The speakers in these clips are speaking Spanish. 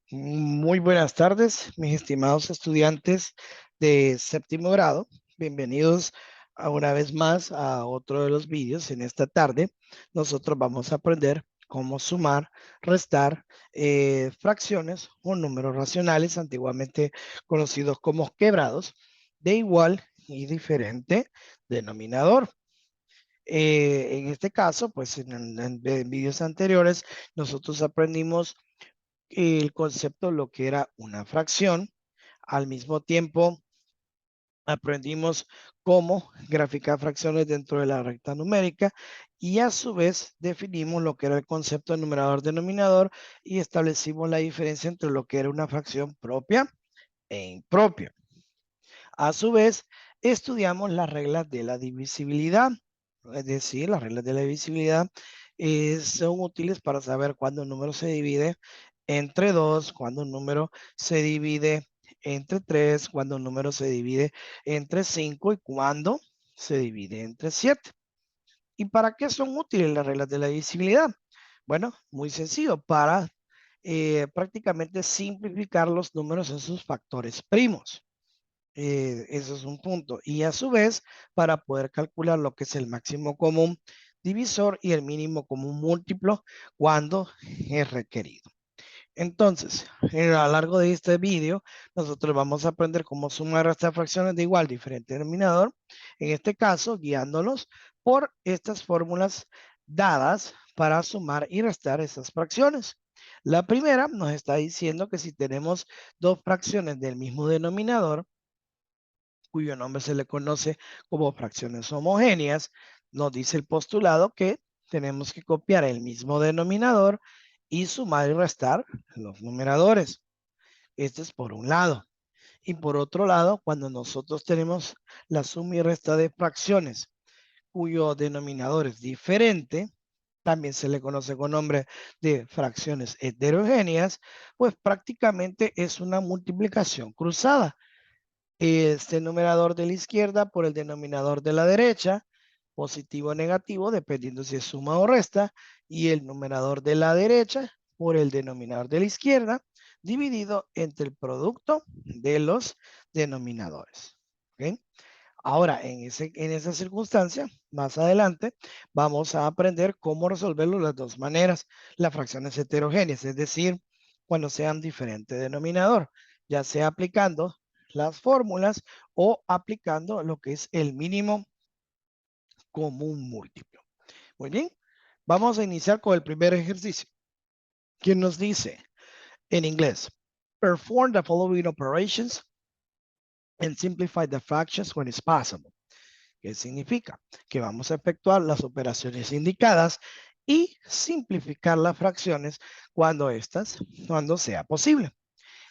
Muy buenas tardes, mis estimados estudiantes de séptimo grado. Bienvenidos una vez más a otro de los vídeos. En esta tarde, nosotros vamos a aprender cómo sumar, restar fracciones o números racionales, antiguamente conocidos como quebrados, de igual y diferente denominador. En este caso, pues en vídeos anteriores, nosotros aprendimos el concepto de lo que era una fracción. Al mismo tiempo, aprendimos cómo graficar fracciones dentro de la recta numérica y a su vez definimos lo que era el concepto de numerador-denominador y establecimos la diferencia entre lo que era una fracción propia e impropia. A su vez, estudiamos las reglas de la divisibilidad, es decir, las reglas de la divisibilidad son útiles para saber cuándo un número se divide entre 2, cuando un número se divide entre 3, cuando un número se divide entre 5 y cuando se divide entre 7. ¿Y para qué son útiles las reglas de la divisibilidad? Bueno, muy sencillo, para prácticamente simplificar los números en sus factores primos. Eso es un punto. Y a su vez, para poder calcular lo que es el máximo común divisor y el mínimo común múltiplo cuando es requerido. Entonces, a lo largo de este vídeo, nosotros vamos a aprender cómo sumar estas fracciones de igual diferente denominador, en este caso, guiándonos por estas fórmulas dadas para sumar y restar esas fracciones. La primera nos está diciendo que si tenemos dos fracciones del mismo denominador, cuyo nombre se le conoce como fracciones homogéneas, nos dice el postulado que tenemos que copiar el mismo denominador y sumar y restar los numeradores. Este es por un lado. Y por otro lado, cuando nosotros tenemos la suma y resta de fracciones cuyo denominador es diferente, también se le conoce con nombre de fracciones heterogéneas, pues prácticamente es una multiplicación cruzada. Este numerador de la izquierda por el denominador de la derecha, positivo o negativo, dependiendo si es suma o resta, y el numerador de la derecha por el denominador de la izquierda, dividido entre el producto de los denominadores. ¿Okay? Ahora, en esa circunstancia, más adelante, vamos a aprender cómo resolverlo de las dos maneras. Las fracciones heterogéneas, es decir, cuando sean diferente denominador, ya sea aplicando las fórmulas o aplicando lo que es el mínimo común múltiplo. Muy bien, vamos a iniciar con el primer ejercicio, que nos dice en inglés, perform the following operations and simplify the fractions when it's possible. ¿Qué significa? Que vamos a efectuar las operaciones indicadas y simplificar las fracciones cuando sea posible.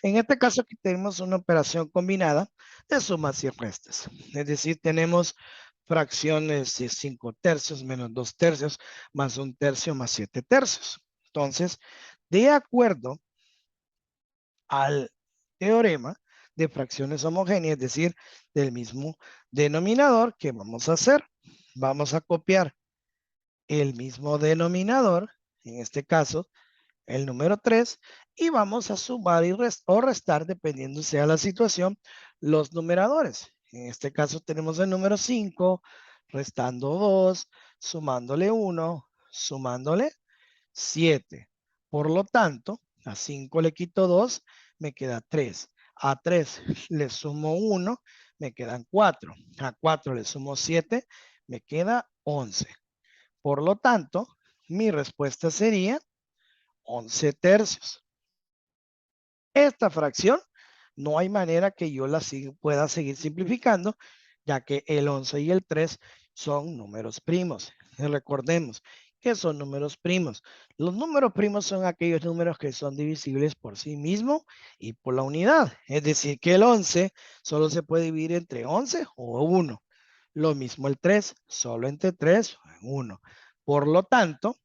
En este caso aquí tenemos una operación combinada de sumas y restas. Es decir, tenemos fracciones de 5 tercios menos 2 tercios más 1 tercio más 7 tercios. Entonces, de acuerdo al teorema de fracciones homogéneas, es decir, del mismo denominador, ¿qué vamos a hacer? Vamos a copiar el mismo denominador, en este caso, el número 3, y vamos a sumar o restar, dependiendo sea la situación, los numeradores. En este caso tenemos el número 5, restando 2, sumándole 1, sumándole 7. Por lo tanto, a 5 le quito 2, me queda 3. A 3 le sumo 1, me quedan 4. A 4 le sumo 7, me queda 11. Por lo tanto, mi respuesta sería 11 tercios. Esta fracción no hay manera que yo pueda seguir simplificando, ya que el 11 y el 3 son números primos. Y recordemos que son números primos. Los números primos son aquellos números que son divisibles por sí mismo y por la unidad. Es decir, que el 11 solo se puede dividir entre 11 o 1. Lo mismo el 3, solo entre 3 o 1. Por lo tanto,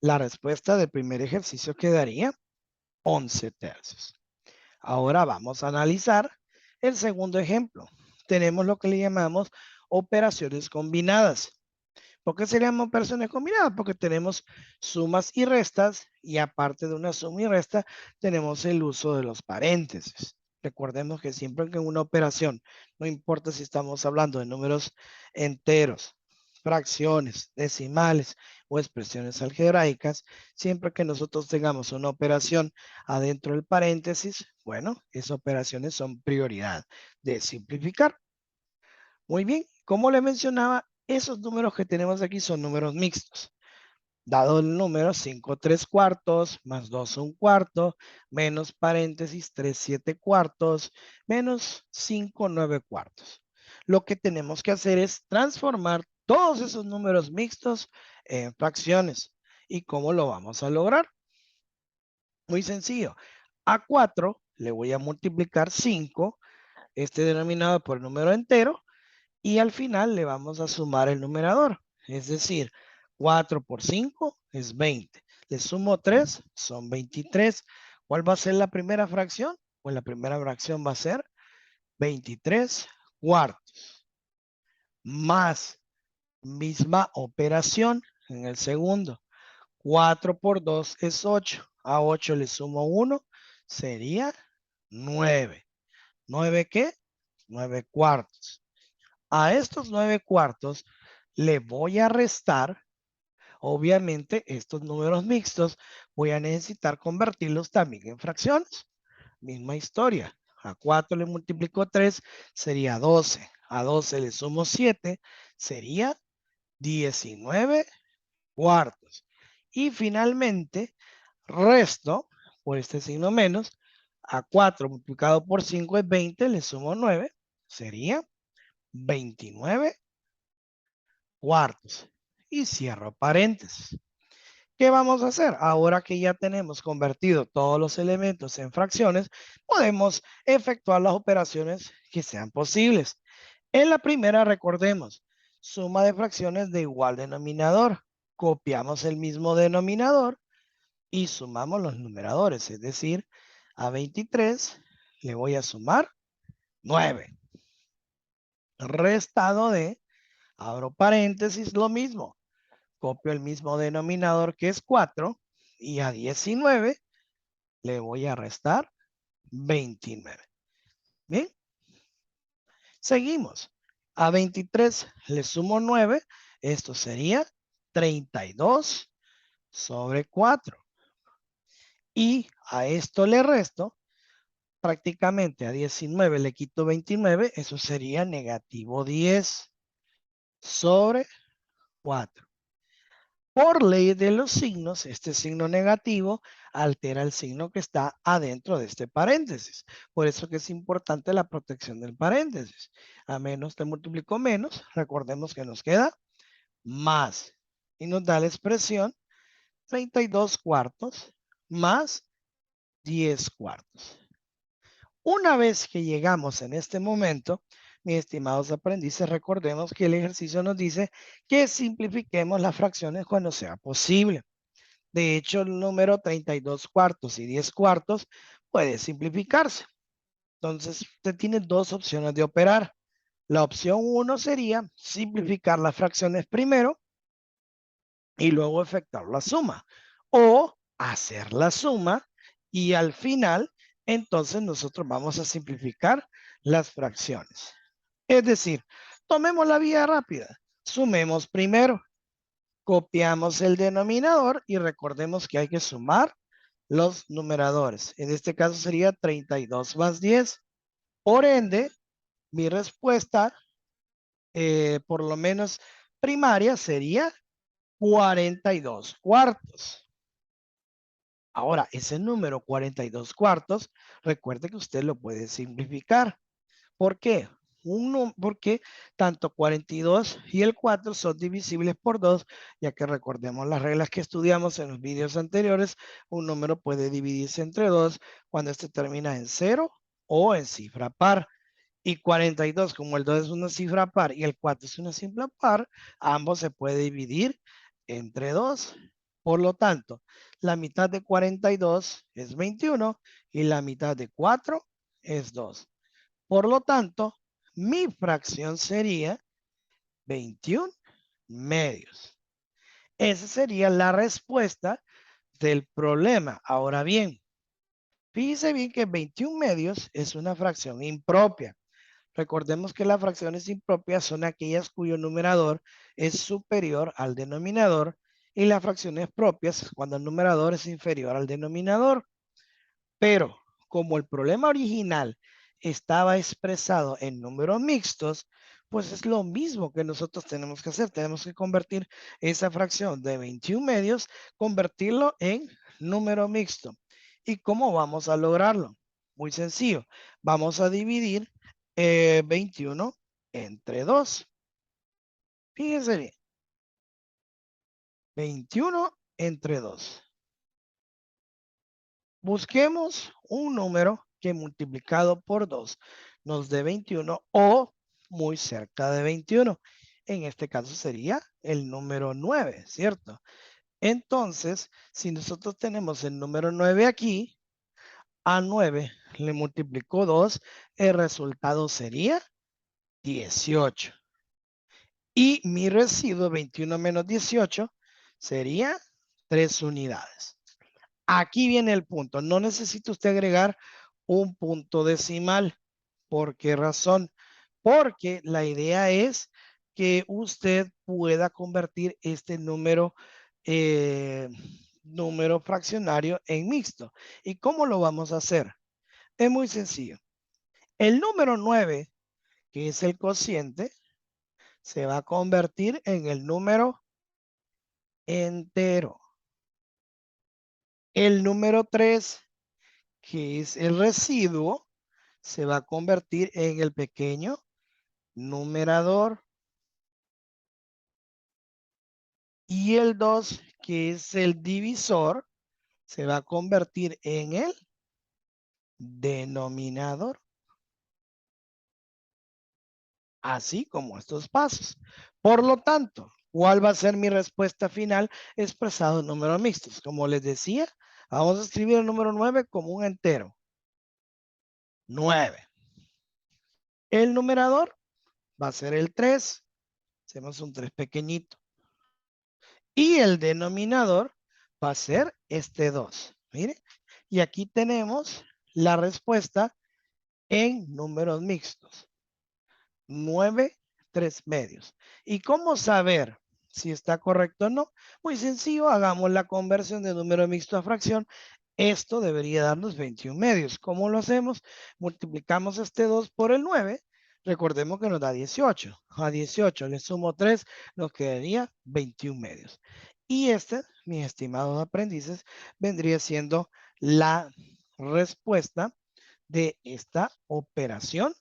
la respuesta del primer ejercicio quedaría 11 tercios. Ahora vamos a analizar el segundo ejemplo. Tenemos lo que le llamamos operaciones combinadas. ¿Por qué serían operaciones combinadas? Porque tenemos sumas y restas y aparte de una suma y resta, tenemos el uso de los paréntesis. Recordemos que siempre que en una operación, no importa si estamos hablando de números enteros, fracciones, decimales o expresiones algebraicas, siempre que nosotros tengamos una operación adentro del paréntesis, bueno, esas operaciones son prioridad de simplificar. Muy bien, como le mencionaba, esos números que tenemos aquí son números mixtos. Dado el número 5 3 cuartos, más 2 1 cuarto, menos paréntesis 3 7 cuartos, menos 5 9 cuartos. Lo que tenemos que hacer es transformar todos esos números mixtos en fracciones. ¿Y cómo lo vamos a lograr? Muy sencillo. A 4 le voy a multiplicar 5, este denominado por el número entero, y al final le vamos a sumar el numerador. Es decir, 4 por 5 es 20. Le sumo 3, son 23. ¿Cuál va a ser la primera fracción? Pues la primera fracción va a ser 23 cuartos. Más misma operación en el segundo. 4 por 2 es 8. A 8 le sumo 1, sería 9. ¿9 qué? 9 cuartos. A estos 9 cuartos le voy a restar, obviamente, estos números mixtos, voy a necesitar convertirlos también en fracciones. Misma historia. A 4 le multiplico 3, sería 12. A 12 le sumo 7, sería 19 cuartos. Y finalmente, resto, por este signo menos, a 4 multiplicado por 5 es 20, le sumo 9, sería 29 cuartos. Y cierro paréntesis. ¿Qué vamos a hacer? Ahora que ya tenemos convertido todos los elementos en fracciones, podemos efectuar las operaciones que sean posibles. En la primera, recordemos, suma de fracciones de igual denominador. Copiamos el mismo denominador y sumamos los numeradores, es decir, a 23 le voy a sumar 9. Restado de, abro paréntesis, lo mismo. Copio el mismo denominador que es 4 y a 19 le voy a restar 29. Bien, seguimos. A 23 le sumo 9, esto sería 32 sobre 4. Y a esto le resto, prácticamente a 19 le quito 29, eso sería negativo 10 sobre 4. Por ley de los signos, este signo negativo altera el signo que está adentro de este paréntesis. Por eso que es importante la protección del paréntesis. A menos te multiplico menos, recordemos que nos queda más. Y nos da la expresión 32 cuartos más 10 cuartos. Una vez que llegamos en este momento, mis estimados aprendices, recordemos que el ejercicio nos dice que simplifiquemos las fracciones cuando sea posible. De hecho, el número 32 cuartos y 10 cuartos puede simplificarse. Entonces, usted tiene dos opciones de operar. La opción 1 sería simplificar las fracciones primero y luego efectuar la suma. O hacer la suma y al final, entonces nosotros vamos a simplificar las fracciones. Es decir, tomemos la vía rápida. Sumemos primero, copiamos el denominador y recordemos que hay que sumar los numeradores. En este caso sería 32 más 10. Por ende, mi respuesta, por lo menos primaria, sería 42 cuartos. Ahora, ese número 42 cuartos, recuerde que usted lo puede simplificar. ¿Por qué? Porque tanto 42 y el 4 son divisibles por 2, ya que recordemos las reglas que estudiamos en los vídeos anteriores, un número puede dividirse entre 2 cuando este termina en 0 o en cifra par. Y 42, como el 2 es una cifra par y el 4 es una cifra par, ambos se puede dividir entre 2. Por lo tanto, la mitad de 42 es 21 y la mitad de 4 es 2. Por lo tanto, mi fracción sería 21 medios. Esa sería la respuesta del problema. Ahora bien, fíjese bien que 21 medios es una fracción impropia. Recordemos que las fracciones impropias son aquellas cuyo numerador es superior al denominador y las fracciones propias cuando el numerador es inferior al denominador. Pero como el problema original estaba expresado en números mixtos, pues es lo mismo que nosotros tenemos que hacer. Tenemos que convertir esa fracción de 21 medios, convertirlo en número mixto. ¿Y cómo vamos a lograrlo? Muy sencillo. Vamos a dividir 21 entre 2. Fíjense bien. 21 entre 2. Busquemos un número que multiplicado por 2 nos dé 21 o muy cerca de 21. En este caso sería el número 9, ¿cierto? Entonces, si nosotros tenemos el número 9 aquí, a 9 le multiplicó 2, el resultado sería 18. Y mi residuo 21 menos 18 sería 3 unidades. Aquí viene el punto. No necesita usted agregar un punto decimal. ¿Por qué razón? Porque la idea es que usted pueda convertir este eh, número fraccionario en mixto. ¿Y cómo lo vamos a hacer? Es muy sencillo. El número 9, que es el cociente, se va a convertir en el número entero. El número 3, que es el residuo, se va a convertir en el pequeño numerador. Y el 2, que es el divisor, se va a convertir en el denominador. Así como estos pasos. Por lo tanto, ¿cuál va a ser mi respuesta final expresado en números mixtos? Como les decía, vamos a escribir el número 9 como un entero. 9. El numerador va a ser el 3. Hacemos un 3 pequeñito. Y el denominador va a ser este 2. Mire, y aquí tenemos la respuesta en números mixtos. 9, 3 medios. ¿Y cómo saber si está correcto o no? Muy sencillo, hagamos la conversión de número mixto a fracción. Esto debería darnos 21 medios. ¿Cómo lo hacemos? Multiplicamos este 2 por el 9. Recordemos que nos da 18. A 18 le sumo 3, nos quedaría 21 medios. Y este, mis estimados aprendices, vendría siendo la respuesta de esta operación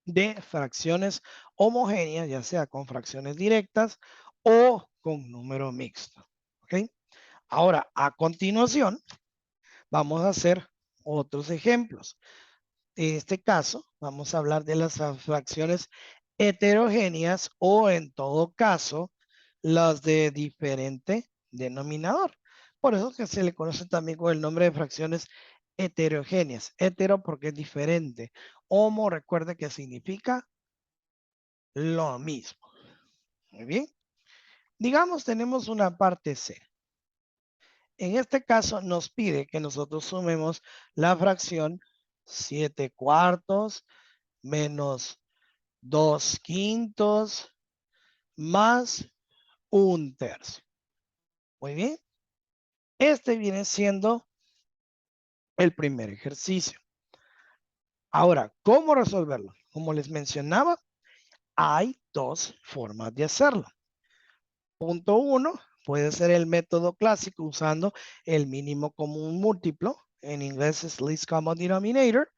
de fracciones homogéneas, ya sea con fracciones directas o con número mixto. ¿Ok? Ahora, a continuación, vamos a hacer otros ejemplos. En este caso, vamos a hablar de las fracciones heterogéneas o en todo caso, las de diferente denominador. Por eso que se le conoce también con el nombre de fracciones heterogéneas. Hetero porque es diferente. Homo, recuerde que significa lo mismo. Muy bien. Digamos, tenemos una parte C. En este caso nos pide que nosotros sumemos la fracción 7 cuartos menos 2 quintos más 1/3. Muy bien. Este viene siendo el primer ejercicio. Ahora, ¿cómo resolverlo? Como les mencionaba, hay dos formas de hacerlo. Punto 1 puede ser el método clásico usando el mínimo común múltiplo. En inglés es least common denominator.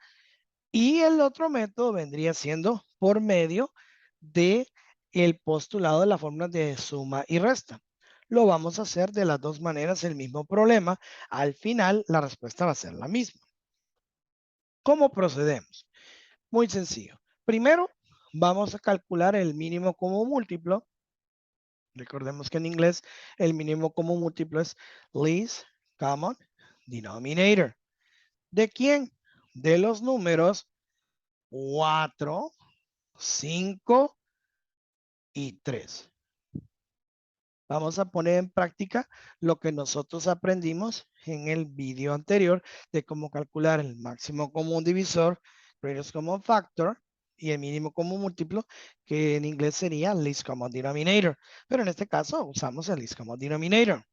Y el otro método vendría siendo por medio de el postulado de la fórmula de suma y resta. Lo vamos a hacer de las dos maneras, el mismo problema. Al final, la respuesta va a ser la misma. ¿Cómo procedemos? Muy sencillo. Primero, vamos a calcular el mínimo común múltiplo. Recordemos que en inglés el mínimo común múltiplo es least common denominator. ¿De quién? De los números 4, 5 y 3. Vamos a poner en práctica lo que nosotros aprendimos en el video anterior de cómo calcular el máximo común divisor, greatest common factor y el mínimo común múltiplo, que en inglés sería least common denominator. Pero en este caso usamos el least common denominator.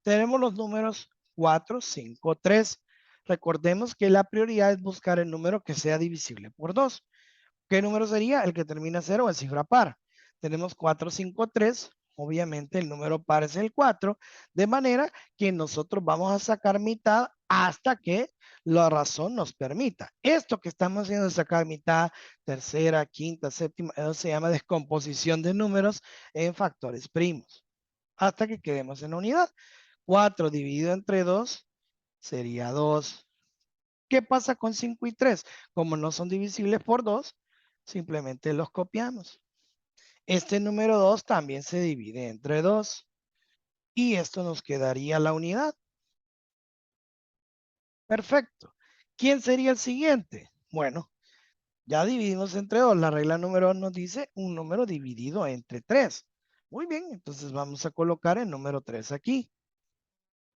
Tenemos los números 4, 5, 3. Recordemos que la prioridad es buscar el número que sea divisible por 2. ¿Qué número sería? El que termina en 0 en cifra par. Tenemos 4, 5, 3. Obviamente el número par es el 4, de manera que nosotros vamos a sacar mitad hasta que la razón nos permita. Esto que estamos haciendo es sacar mitad, tercera, quinta, séptima, eso se llama descomposición de números en factores primos, hasta que quedemos en la unidad. 4 dividido entre 2 sería 2. ¿Qué pasa con 5 y 3? Como no son divisibles por 2, simplemente los copiamos. Este número 2 también se divide entre 2. Y esto nos quedaría la unidad. Perfecto. ¿Quién sería el siguiente? Bueno, ya dividimos entre 2. La regla número 2 nos dice un número dividido entre 3. Muy bien, entonces vamos a colocar el número 3 aquí.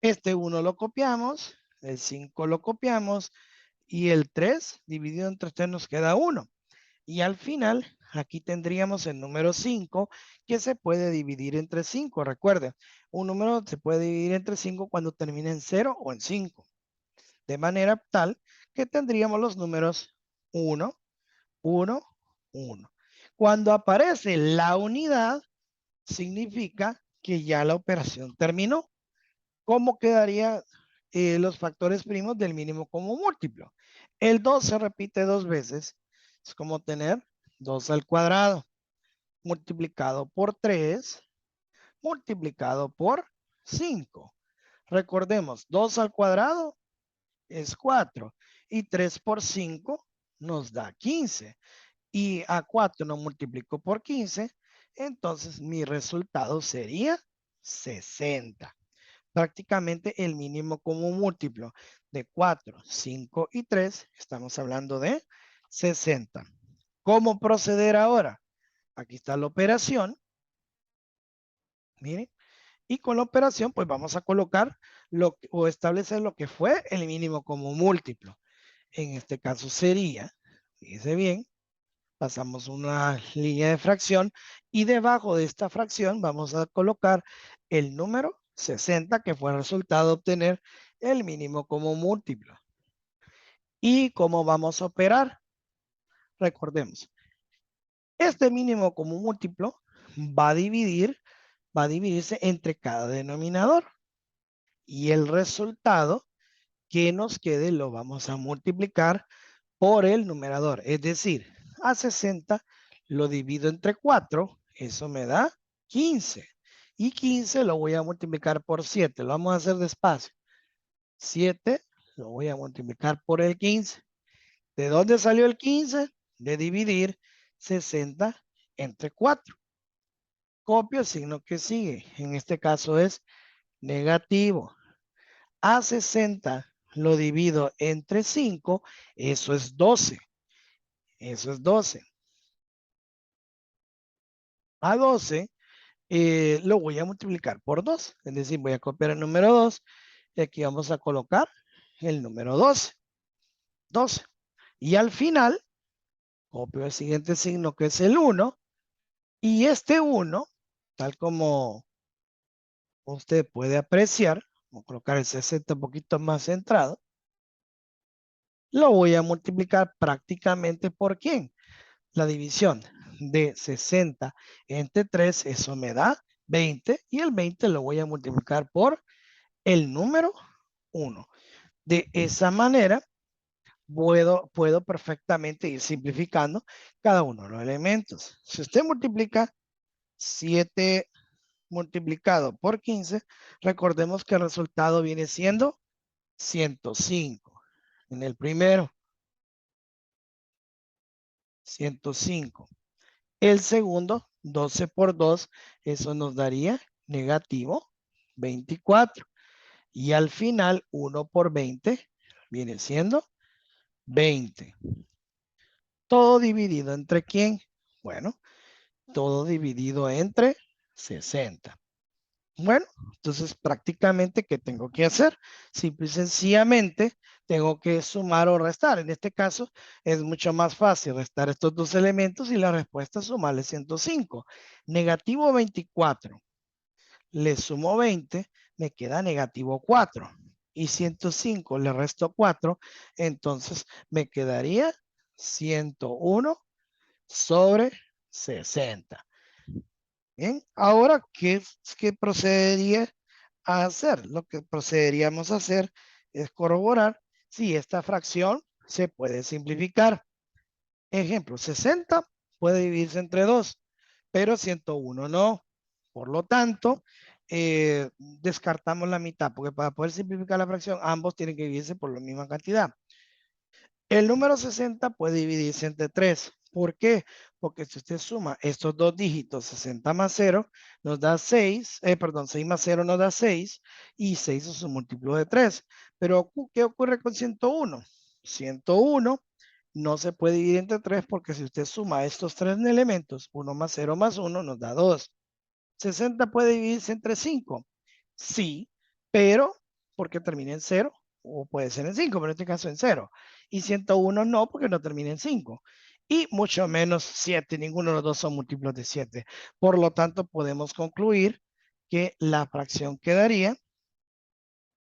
Este 1 lo copiamos, el 5 lo copiamos y el 3 dividido entre 3 nos queda 1. Y al final, aquí tendríamos el número 5 que se puede dividir entre 5. Recuerden, un número se puede dividir entre 5 cuando termina en 0 o en 5. De manera tal que tendríamos los números 1, 1, 1. Cuando aparece la unidad, significa que ya la operación terminó. ¿Cómo quedarían los factores primos del mínimo común múltiplo? El 2 se repite 2 veces. Es como tener 2 al cuadrado multiplicado por 3 multiplicado por 5. Recordemos, 2 al cuadrado es 4 y 3 por 5 nos da 15. Y a 4 lo multiplico por 15, entonces mi resultado sería 60. Prácticamente el mínimo común múltiplo de 4, 5 y 3, estamos hablando de 60. ¿Cómo proceder ahora? Aquí está la operación. Miren. Y con la operación, pues vamos a colocar o establecer lo que fue el mínimo común múltiplo. En este caso sería, fíjese bien, pasamos una línea de fracción y debajo de esta fracción vamos a colocar el número 60 que fue el resultado de obtener el mínimo común múltiplo. ¿Y cómo vamos a operar? Recordemos, este mínimo común múltiplo va a dividirse entre cada denominador y el resultado que nos quede lo vamos a multiplicar por el numerador. Es decir, a 60 lo divido entre 4, eso me da 15. Y 15 lo voy a multiplicar por 7. Lo vamos a hacer despacio. 7 lo voy a multiplicar por el 15. ¿De dónde salió el 15? De dividir 60 entre 4. Copio el signo que sigue. En este caso es negativo. A 60 lo divido entre 5, eso es 12. Eso es 12. A 12 lo voy a multiplicar por 2. Es decir, voy a copiar el número 2 y aquí vamos a colocar el número 12. 12. Y al final, copio el siguiente signo que es el 1. Y este 1, tal como usted puede apreciar, voy a colocar el 60 un poquito más centrado, lo voy a multiplicar prácticamente por ¿quién? La división de 60 entre 3, eso me da 20 y el 20 lo voy a multiplicar por el número 1. De esa manera puedo perfectamente ir simplificando cada uno de los elementos. Si usted multiplica 7 multiplicado por 15, recordemos que el resultado viene siendo 105. En el primero, 105. El segundo, 12 por 2, eso nos daría negativo 24. Y al final, 1 por 20 viene siendo 20. Todo dividido entre quién? Bueno, todo dividido entre 60. Bueno, entonces prácticamente, ¿qué tengo que hacer? Simple y sencillamente tengo que sumar o restar. En este caso es mucho más fácil restar estos dos elementos y la respuesta es sumarle 105. Negativo 24, le sumo 20, me queda negativo 4. Y 105 le resto 4, entonces me quedaría 101 sobre 60. Bien, ahora, ¿qué procedería a hacer? Lo que procederíamos a hacer es corroborar si esta fracción se puede simplificar. Ejemplo, 60 puede dividirse entre 2, pero 101 no. Por lo tanto, descartamos la mitad, porque para poder simplificar la fracción, ambos tienen que dividirse por la misma cantidad. El número 60 puede dividirse entre 3. ¿Por qué? Porque si usted suma estos dos dígitos, 60 más 0, nos da 6, perdón, 6 más 0 nos da 6, y 6 es un múltiplo de 3. Pero, ¿qué ocurre con 101? 101 no se puede dividir entre 3 porque si usted suma estos tres elementos, 1 más 0 más 1 nos da 2. 60 puede dividirse entre 5. Sí, pero porque termina en 0, o puede ser en 5, pero en este caso en 0. Y 101 no, porque no termina en 5. Y mucho menos 7, ninguno de los dos son múltiplos de 7. Por lo tanto, podemos concluir que la fracción quedaría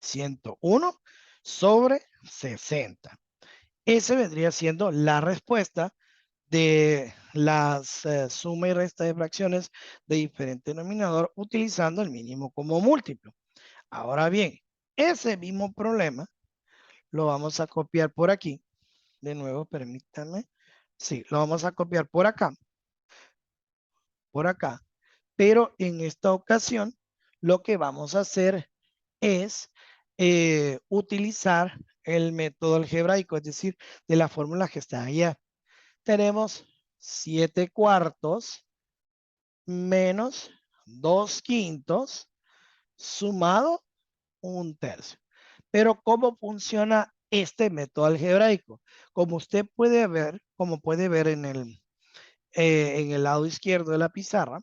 101 sobre 60. Esa vendría siendo la respuesta de las suma y resta de fracciones de diferente denominador utilizando el mínimo como múltiplo. Ahora bien, ese mismo problema lo vamos a copiar por aquí. De nuevo, permítanme. Sí, lo vamos a copiar por acá. Pero en esta ocasión, lo que vamos a hacer es utilizar el método algebraico, es decir, de la fórmula que está allá. Tenemos 7 cuartos menos 2 quintos sumado 1/3. Pero ¿cómo funciona este método algebraico? Como usted puede ver, como puede ver en el lado izquierdo de la pizarra,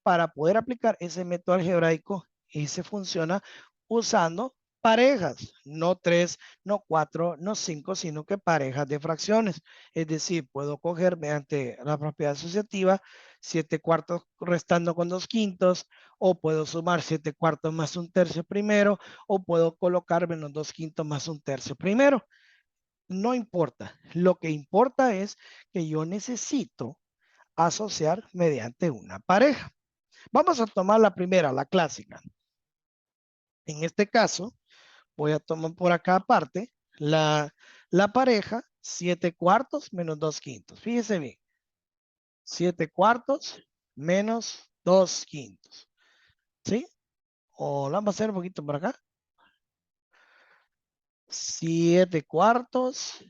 para poder aplicar ese método algebraico y se funciona usando parejas, no 3, no 4, no 5, sino que parejas de fracciones. Es decir, puedo coger mediante la propiedad asociativa 7 cuartos restando con 2 quintos, o puedo sumar 7 cuartos más 1/3 primero, o puedo colocar menos 2 quintos más 1/3 primero. No importa. Lo que importa es que yo necesito asociar mediante una pareja. Vamos a tomar la primera, la clásica. En este caso, voy a tomar por acá aparte la pareja 7 cuartos menos 2 quintos. Fíjese bien. 7 cuartos menos 2 quintos. ¿Sí? O la vamos a hacer un poquito por acá. 7 cuartos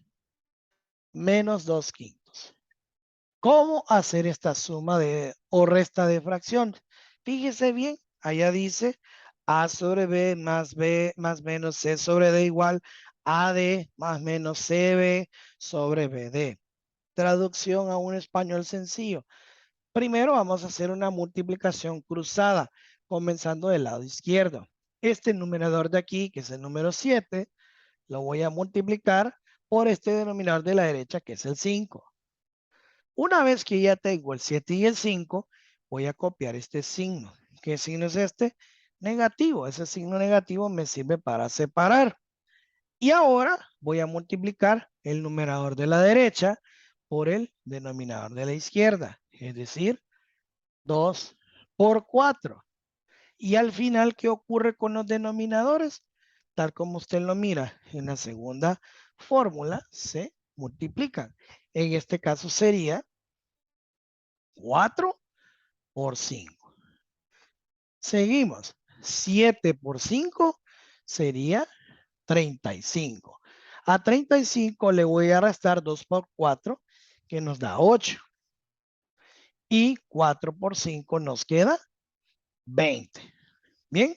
menos 2 quintos. ¿Cómo hacer esta suma o resta de fracciones? Fíjese bien, allá dice A sobre B más menos C sobre D igual AD más menos CB sobre BD. Traducción a un español sencillo. Primero vamos a hacer una multiplicación cruzada, comenzando del lado izquierdo. Este numerador de aquí, que es el número 7, lo voy a multiplicar por este denominador de la derecha, que es el 5. Una vez que ya tengo el 7 y el 5, voy a copiar este signo. ¿Qué signo es este? Negativo. Ese signo negativo me sirve para separar. Y ahora voy a multiplicar el numerador de la derecha por el denominador de la izquierda. Es decir, 2 por 4. Y al final, ¿qué ocurre con los denominadores? Tal como usted lo mira en la segunda fórmula, se multiplican. En este caso sería 4 por 5. Seguimos. 7 por 5 sería 35. A 35 le voy a restar 2 por 4, que nos da 8. Y 4 por 5 nos queda 20. Bien,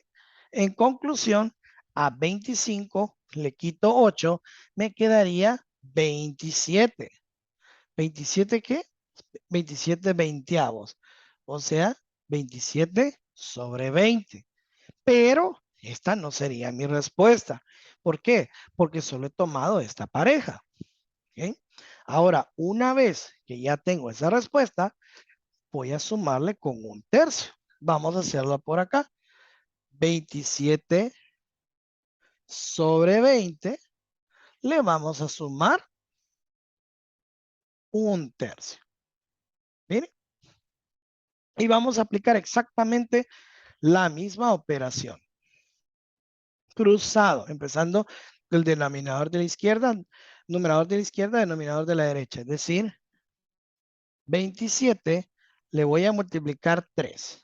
en conclusión, a 25 le quito 8, me quedaría 27. ¿27 qué? 27 veinteavos. O sea, 27 sobre 20. Pero esta no sería mi respuesta. ¿Por qué? Porque solo he tomado esta pareja. ¿Ok? Ahora, una vez que ya tengo esa respuesta, voy a sumarle con un tercio. Vamos a hacerlo por acá. 27 sobre 20, le vamos a sumar un tercio. Miren. Y vamos a aplicar exactamente la misma operación. Cruzado, empezando del denominador de la izquierda, numerador de la izquierda, denominador de la derecha. Es decir, 27 le voy a multiplicar 3.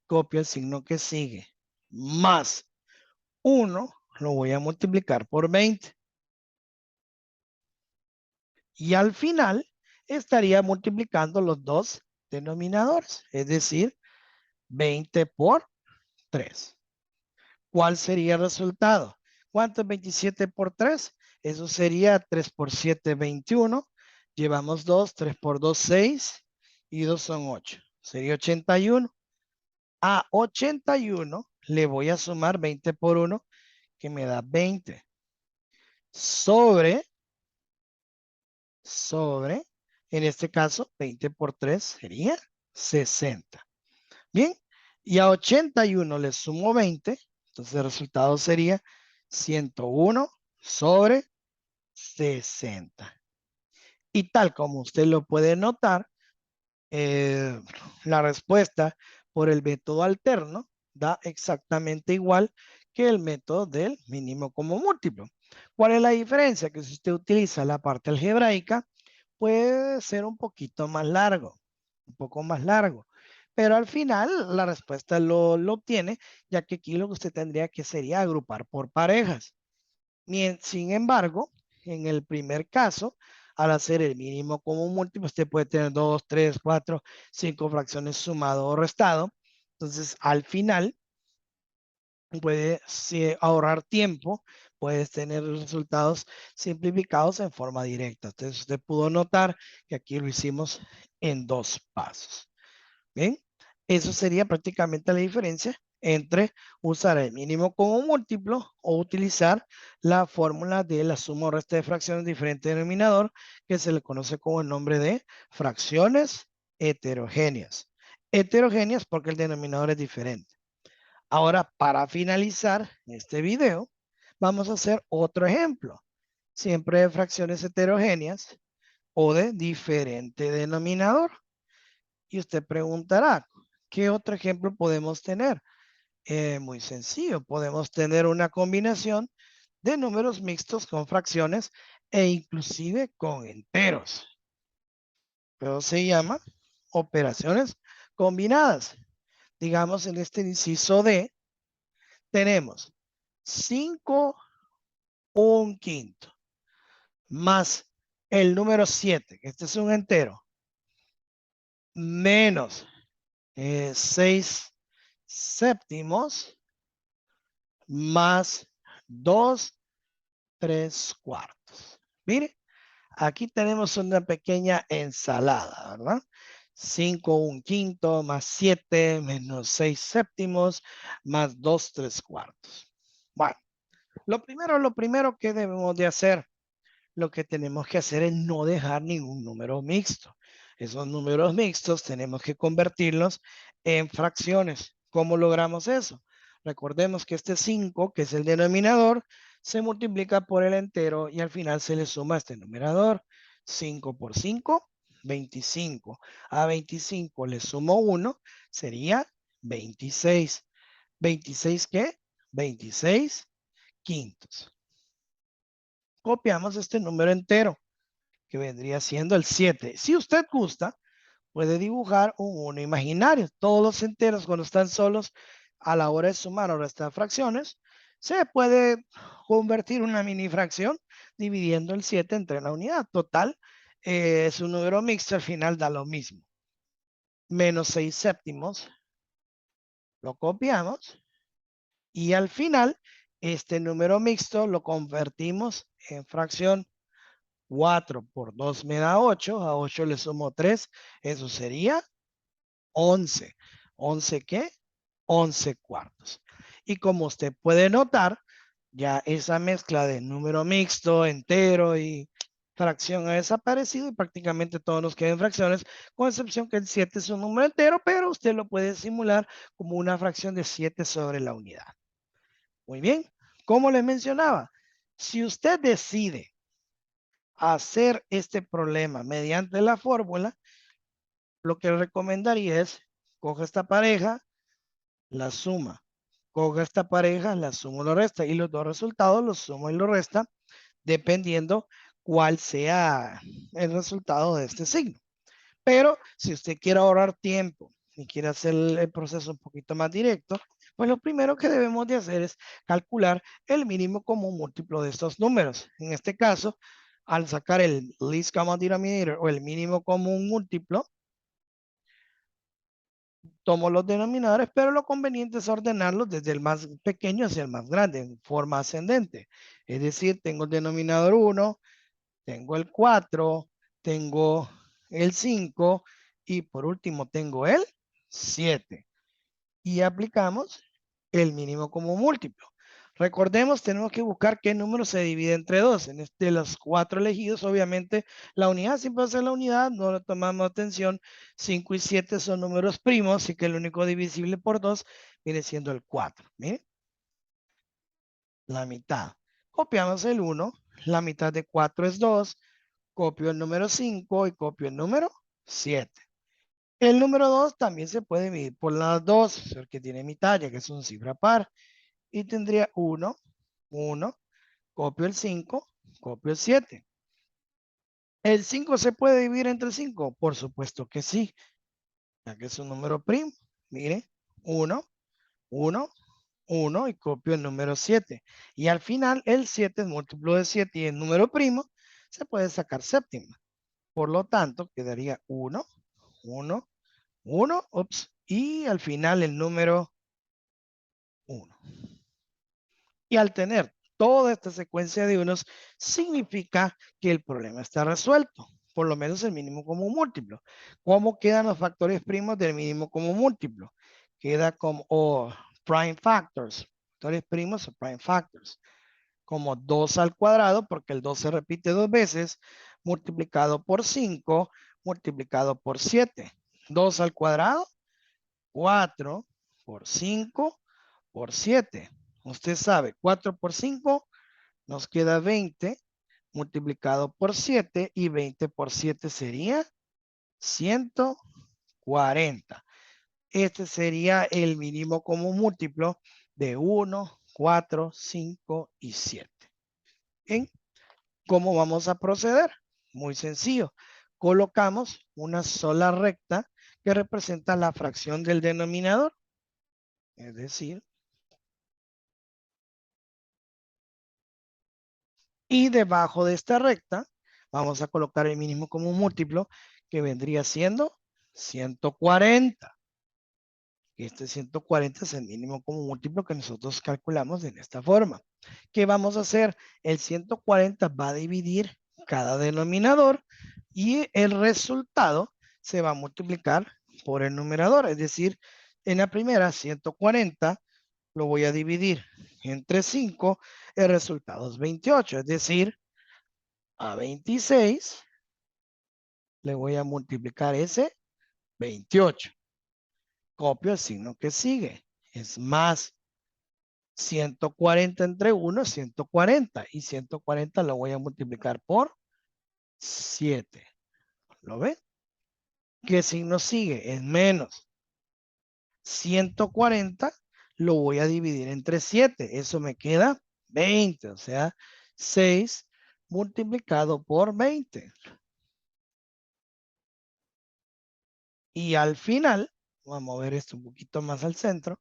Copio el signo que sigue. Más 1 lo voy a multiplicar por 20. Y al final estaría multiplicando los dos denominadores. Es decir, 20 por 3. ¿Cuál sería el resultado? ¿Cuánto es 27 por 3? Eso sería 3 por 7, 21. Llevamos 2, 3 por 2, 6. Y 2 son 8. Sería 81. A 81 le voy a sumar 20 por 1, que me da 20. Sobre, en este caso, 20 por 3 sería 60. Bien, y a 81 le sumo 20, entonces el resultado sería 101 sobre 60. Y tal como usted lo puede notar, la respuesta por el método alterno da exactamente igual que el método del mínimo común múltiplo. ¿Cuál es la diferencia? Que si usted utiliza la parte algebraica, puede ser un poquito más largo, un poco más largo. Pero al final la respuesta lo obtiene, ya que aquí lo que usted tendría que sería agrupar por parejas. Sin embargo, en el primer caso, al hacer el mínimo común múltiplo, usted puede tener 2, 3, 4, 5 fracciones sumado o restado. Entonces, al final, puede ahorrar tiempo, puedes tener resultados simplificados en forma directa. Entonces, usted pudo notar que aquí lo hicimos en 2 pasos. Bien, eso sería prácticamente la diferencia entre usar el mínimo como múltiplo o utilizar la fórmula de la suma o resta de fracciones de diferente denominador, que se le conoce como el nombre de fracciones heterogéneas. Heterogéneas porque el denominador es diferente. Ahora, para finalizar este video, vamos a hacer otro ejemplo, siempre de fracciones heterogéneas o de diferente denominador. Y usted preguntará, ¿qué otro ejemplo podemos tener? Muy sencillo, podemos tener una combinación de números mixtos con fracciones e inclusive con enteros. Pero se llama operaciones combinadas. Digamos, en este inciso D tenemos 5 un quinto más el número 7, que este es un entero, menos 6 séptimos más 2 3 cuartos. Mire, aquí tenemos una pequeña ensalada, ¿verdad? 5 un quinto más 7 menos 6 séptimos más 2 3 cuartos. Bueno, lo primero que debemos de hacer, lo que tenemos que hacer es no dejar ningún número mixto. Esos números mixtos tenemos que convertirlos en fracciones. ¿Cómo logramos eso? Recordemos que este 5, que es el denominador, se multiplica por el entero y al final se le suma este numerador. 5 por 5, 25. A 25 le sumo 1, sería 26. ¿26 qué? 26 quintos. Copiamos este número entero, que vendría siendo el 7. Si usted gusta, puede dibujar un 1 imaginario. Todos los enteros cuando están solos a la hora de sumar o restar fracciones, se puede convertir una mini fracción dividiendo el 7 entre la unidad. Total, es un número mixto, al final da lo mismo. Menos 6 séptimos, lo copiamos y al final este número mixto lo convertimos en fracción. 4 por 2 me da 8, a 8 le sumo 3, eso sería 11. ¿11 qué? 11 cuartos. Y como usted puede notar, ya esa mezcla de número mixto, entero y fracción ha desaparecido y prácticamente todos nos quedan fracciones, con excepción que el 7 es un número entero, pero usted lo puede simular como una fracción de 7 sobre la unidad. Muy bien, como les mencionaba, si usted decide hacer este problema mediante la fórmula, lo que recomendaría es, coja esta pareja, la suma, coja esta pareja, la suma o lo resta, y los dos resultados los suma y lo resta, dependiendo cuál sea el resultado de este signo. Pero si usted quiere ahorrar tiempo y quiere hacer el proceso un poquito más directo, pues lo primero que debemos de hacer es calcular el mínimo común múltiplo de estos números. En este caso, al sacar el least common denominator o el mínimo común múltiplo, tomo los denominadores, pero lo conveniente es ordenarlos desde el más pequeño hacia el más grande, en forma ascendente. Es decir, tengo el denominador 1, tengo el 4, tengo el 5 y por último tengo el 7. Y aplicamos el mínimo como múltiplo. Recordemos, tenemos que buscar qué número se divide entre 2. En este de los 4 elegidos, obviamente, la unidad siempre va a ser la unidad, no le tomamos atención. 5 y 7 son números primos, así que el único divisible por 2 viene siendo el 4. Miren, la mitad. Copiamos el 1, la mitad de 4 es 2, copio el número 5 y copio el número 7. El número 2 también se puede dividir por las 2, porque tiene mitad, ya que es una cifra par. Y tendría 1, 1, copio el 5, copio el 7. ¿El 5 se puede dividir entre 5? Por supuesto que sí, ya que es un número primo. Mire, 1, 1, 1 y copio el número 7. Y al final el 7 es múltiplo de 7 y el número primo se puede sacar séptima. Por lo tanto, quedaría 1, 1, 1, ups, y al final el número 1. Y al tener toda esta secuencia de unos, significa que el problema está resuelto, por lo menos el mínimo común múltiplo. ¿Cómo quedan los factores primos del mínimo común múltiplo? Queda como prime factors, factores primos o prime factors, como 2 al cuadrado, porque el 2 se repite 2 veces, multiplicado por 5, multiplicado por 7. 2 al cuadrado, 4 por 5 por 7. Usted sabe, 4 por 5 nos queda 20 multiplicado por 7 y 20 por 7 sería 140. Este sería el mínimo común múltiplo de 1, 4, 5 y 7. ¿Bien? ¿Cómo vamos a proceder? Muy sencillo. Colocamos una sola recta que representa la fracción del denominador. Es decir, y debajo de esta recta vamos a colocar el mínimo común múltiplo que vendría siendo 140. Este 140 es el mínimo común múltiplo que nosotros calculamos de esta forma. ¿Qué vamos a hacer? El 140 va a dividir cada denominador y el resultado se va a multiplicar por el numerador. Es decir, en la primera 140 lo voy a dividir entre 5, el resultado es 28. Es decir, a 26 le voy a multiplicar ese 28. Copio el signo que sigue. Es más 140 entre 1 es 140 y 140 lo voy a multiplicar por 7. ¿Lo ven? ¿Qué signo sigue? Es menos 140 lo voy a dividir entre 7. Eso me queda 20, o sea, 6 multiplicado por 20. Y al final, vamos a mover esto un poquito más al centro,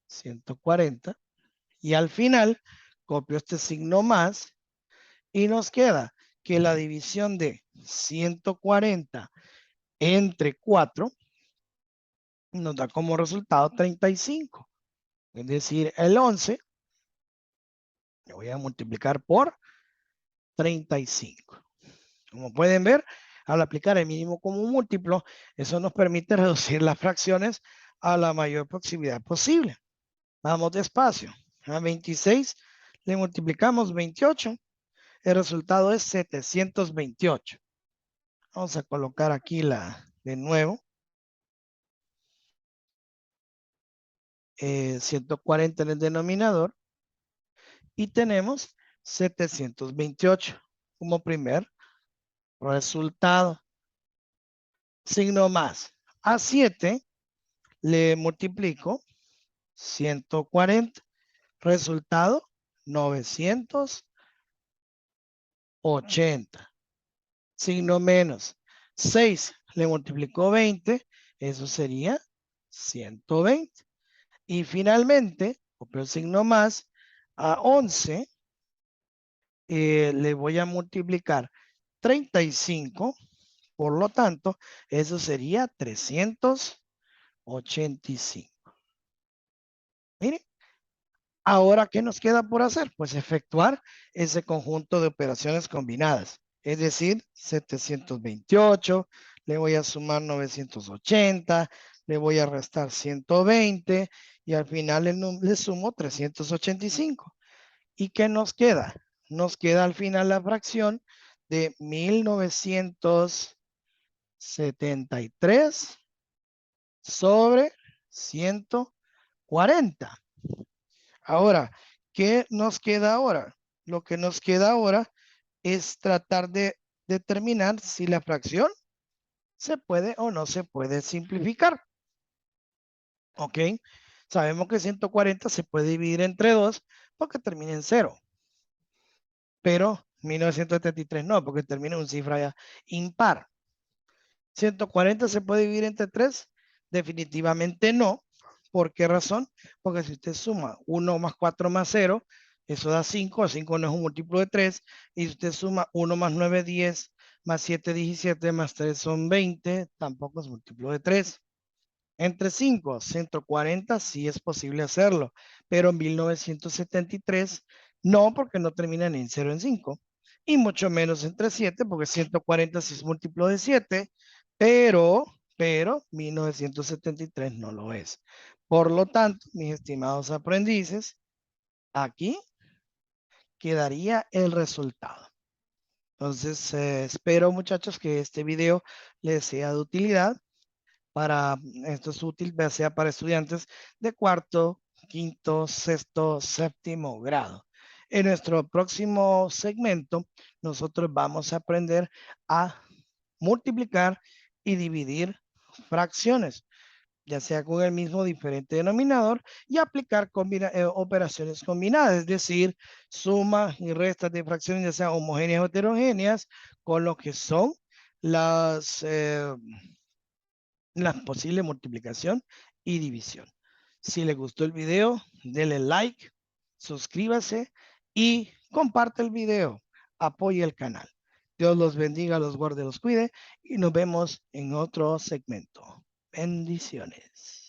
140. Y al final, copio este signo más y nos queda que la división de 140 entre 4 nos da como resultado 35. Es decir, el 11 lo voy a multiplicar por 35. Como pueden ver, al aplicar el mínimo común múltiplo, eso nos permite reducir las fracciones a la mayor proximidad posible. Vamos despacio. A 26 le multiplicamos 28. El resultado es 728. Vamos a colocar aquí de nuevo. 140 en el denominador. Y tenemos 728 como primer resultado. Signo más. A 7 le multiplico 140. Resultado 980. Signo menos. 6 le multiplicó 20. Eso sería 120. Y finalmente, copio el signo más, a 11 le voy a multiplicar 35. Por lo tanto, eso sería 385. Miren, ahora, ¿qué nos queda por hacer? Pues efectuar ese conjunto de operaciones combinadas. Es decir, 728, le voy a sumar 980, le voy a restar 120 y al final le sumo 385. ¿Y qué nos queda? Nos queda al final la fracción de 1973 sobre 140. Ahora, ¿qué nos queda ahora? Lo que nos queda ahora es tratar de determinar si la fracción se puede o no se puede simplificar. ¿Ok? Sabemos que 140 se puede dividir entre 2 porque termina en 0. Pero 1973 no, porque termina en una cifra impar. 140 se puede dividir entre 3, definitivamente no. ¿Por qué razón? Porque si usted suma 1 más 4 más 0, eso da 5. 5 no es un múltiplo de 3. Y si usted suma 1 más 9, 10, más 7, 17, más 3 son 20, tampoco es múltiplo de 3. Entre 5, 140 sí es posible hacerlo, pero en 1973 no, porque no terminan en 0 en 5. Y mucho menos entre 7, porque 140 sí es múltiplo de 7, pero 1973 no lo es. Por lo tanto, mis estimados aprendices, aquí quedaría el resultado. Entonces, espero muchachos que este video les sea de utilidad. Esto es útil, ya sea para estudiantes de cuarto, quinto, sexto, séptimo grado. En nuestro próximo segmento, nosotros vamos a aprender a multiplicar y dividir fracciones, ya sea con el mismo diferente denominador, y aplicar operaciones combinadas, es decir, suma y restas de fracciones, ya sean homogéneas o heterogéneas, con lo que son las la posible multiplicación y división. Si le gustó el video, denle like, suscríbase y comparte el video. Apoye el canal. Dios los bendiga, los guarde, los cuide y nos vemos en otro segmento. Bendiciones.